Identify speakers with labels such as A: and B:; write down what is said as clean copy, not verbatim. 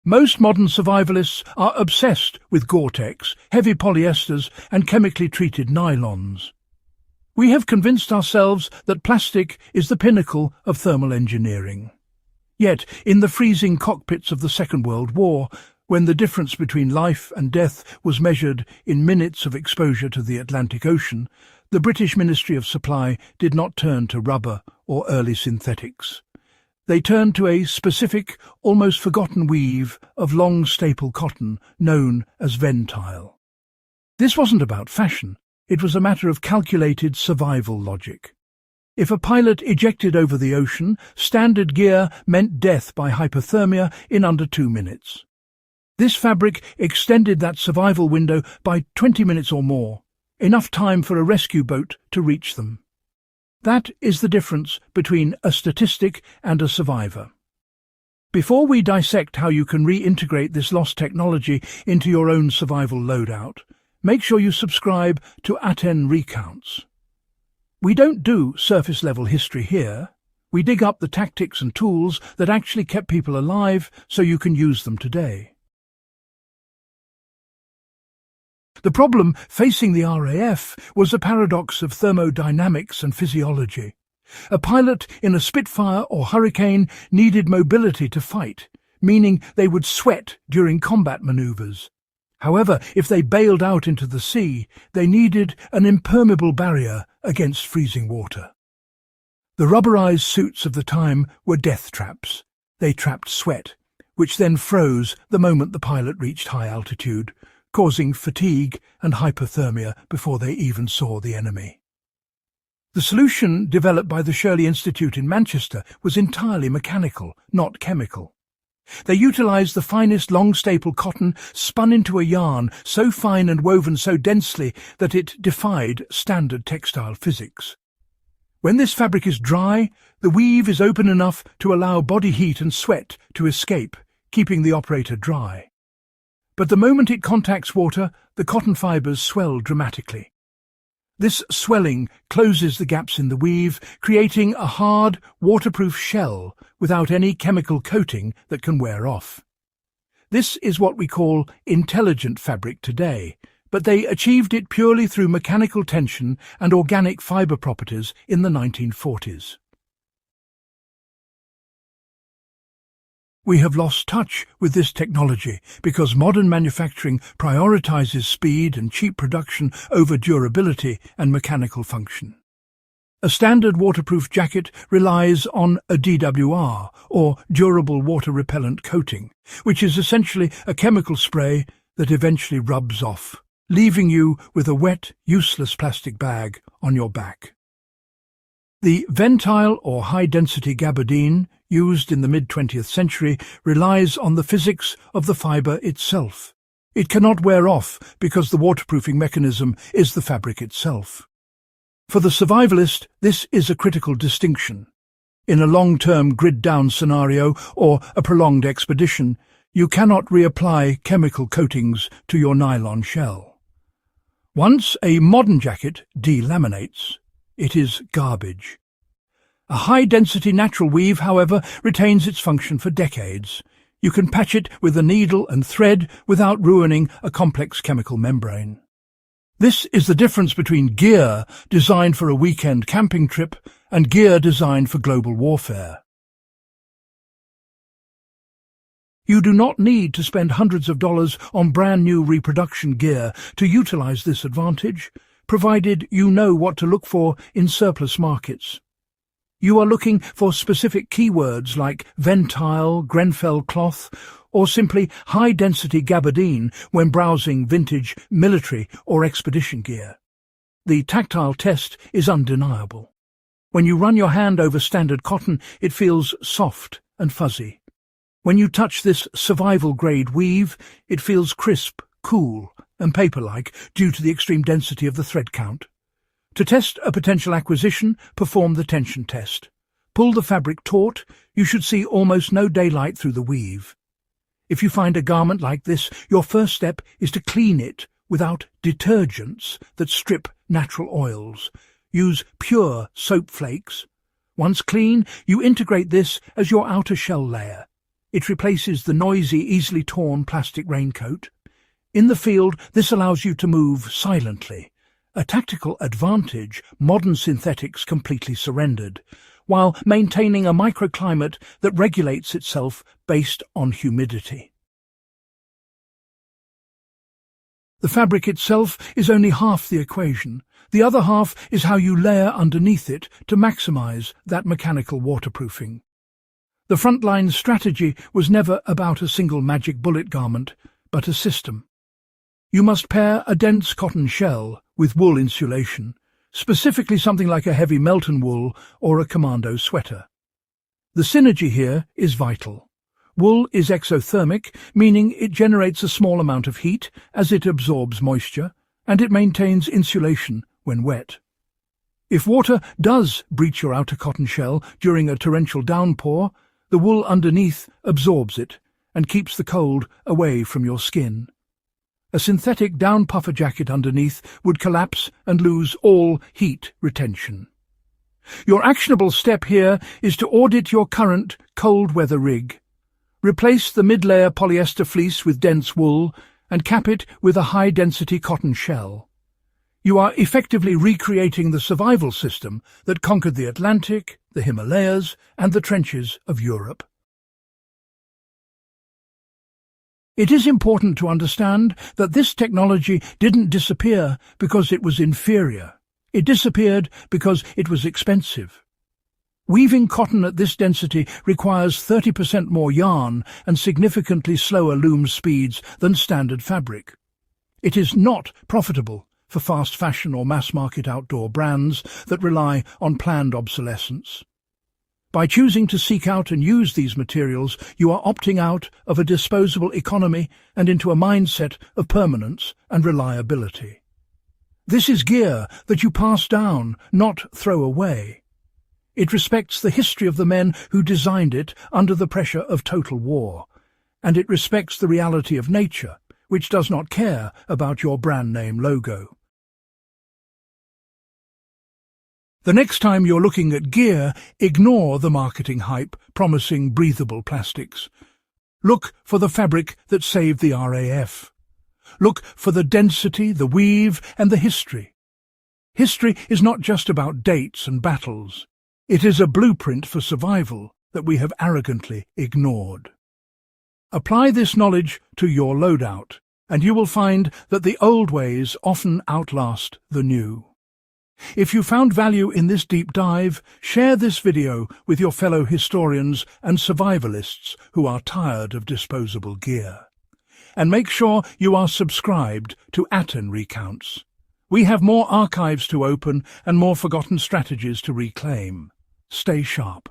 A: Most modern survivalists are obsessed with Gore-Tex, heavy polyesters and chemically treated nylons. We have convinced ourselves that plastic is the pinnacle of thermal engineering. Yet, in the freezing cockpits of the Second World War, when the difference between life and death was measured in minutes of exposure to the Atlantic Ocean, the British Ministry of Supply did not turn to rubber or early synthetics. They turned to a specific, almost forgotten weave of long staple cotton known as Ventile. This wasn't about fashion, it was a matter of calculated survival logic. If a pilot ejected over the ocean, standard gear meant death by hypothermia in under 2 minutes. This fabric extended that survival window by 20 minutes or more, enough time for a rescue boat to reach them. That is the difference between a statistic and a survivor. Before we dissect how you can reintegrate this lost technology into your own survival loadout, make sure you subscribe to Atten Recounts. We don't do surface-level history here. We dig up the tactics and tools that actually kept people alive so you can use them today. The problem facing the RAF was a paradox of thermodynamics and physiology. A pilot in a Spitfire or Hurricane needed mobility to fight, meaning they would sweat during combat maneuvers. However, if they bailed out into the sea, they needed an impermeable barrier against freezing water. The rubberized suits of the time were death traps. They trapped sweat, which then froze the moment the pilot reached high altitude, causing fatigue and hypothermia before they even saw the enemy. The solution developed by the Shirley Institute in Manchester was entirely mechanical, not chemical. They utilized the finest long-staple cotton spun into a yarn so fine and woven so densely that it defied standard textile physics. When this fabric is dry, the weave is open enough to allow body heat and sweat to escape, keeping the operator dry. But the moment it contacts water, the cotton fibers swell dramatically. This swelling closes the gaps in the weave, creating a hard, waterproof shell without any chemical coating that can wear off. This is what we call intelligent fabric today, but they achieved it purely through mechanical tension and organic fiber properties in the 1940s. We have lost touch with this technology because modern manufacturing prioritizes speed and cheap production over durability and mechanical function. A standard waterproof jacket relies on a DWR, or durable water repellent coating, which is essentially a chemical spray that eventually rubs off, leaving you with a wet, useless plastic bag on your back. The Ventile or high-density gabardine, used in the mid-20th century, relies on the physics of the fibre itself. It cannot wear off because the waterproofing mechanism is the fabric itself. For the survivalist, this is a critical distinction. In a long-term grid-down scenario or a prolonged expedition, you cannot reapply chemical coatings to your nylon shell. Once a modern jacket delaminates, it is garbage. A high-density natural weave, however, retains its function for decades. You can patch it with a needle and thread without ruining a complex chemical membrane. This is the difference between gear designed for a weekend camping trip and gear designed for global warfare. You do not need to spend hundreds of dollars on brand new reproduction gear to utilize this advantage, provided you know what to look for in surplus markets. You are looking for specific keywords like Ventile, Grenfell cloth, or simply high-density gabardine when browsing vintage military or expedition gear. The tactile test is undeniable. When you run your hand over standard cotton, it feels soft and fuzzy. When you touch this survival-grade weave, it feels crisp, cool, and paper-like due to the extreme density of the thread count. To test a potential acquisition, perform the tension test. Pull the fabric taut, you should see almost no daylight through the weave. If you find a garment like this, your first step is to clean it without detergents that strip natural oils. Use pure soap flakes. Once clean, you integrate this as your outer shell layer. It replaces the noisy, easily torn plastic raincoat. In the field, this allows you to move silently, a tactical advantage modern synthetics completely surrendered, while maintaining a microclimate that regulates itself based on humidity. The fabric itself is only half the equation. The other half is how you layer underneath it to maximize that mechanical waterproofing. The frontline strategy was never about a single magic bullet garment, but a system. You must pair a dense cotton shell with wool insulation, specifically something like a heavy Melton wool or a commando sweater. The synergy here is vital. Wool is exothermic, meaning it generates a small amount of heat as it absorbs moisture, and it maintains insulation when wet. If water does breach your outer cotton shell during a torrential downpour, the wool underneath absorbs it and keeps the cold away from your skin. A synthetic down puffer jacket underneath would collapse and lose all heat retention. Your actionable step here is to audit your current cold weather rig. Replace the mid-layer polyester fleece with dense wool and cap it with a high-density cotton shell. You are effectively recreating the survival system that conquered the Atlantic, the Himalayas, and the trenches of Europe. It is important to understand that this technology didn't disappear because it was inferior. It disappeared because it was expensive. Weaving cotton at this density requires 30% more yarn and significantly slower loom speeds than standard fabric. It is not profitable for fast fashion or mass-market outdoor brands that rely on planned obsolescence. By choosing to seek out and use these materials, you are opting out of a disposable economy and into a mindset of permanence and reliability. This is gear that you pass down, not throw away. It respects the history of the men who designed it under the pressure of total war, and it respects the reality of nature, which does not care about your brand name logo. The next time you're looking at gear, ignore the marketing hype promising breathable plastics. Look for the fabric that saved the RAF. Look for the density, the weave, and the history. History is not just about dates and battles. It is a blueprint for survival that we have arrogantly ignored. Apply this knowledge to your loadout, and you will find that the old ways often outlast the new. If you found value in this deep dive, share this video with your fellow historians and survivalists who are tired of disposable gear. And make sure you are subscribed to Atten Recounts. We have more archives to open and more forgotten strategies to reclaim. Stay sharp.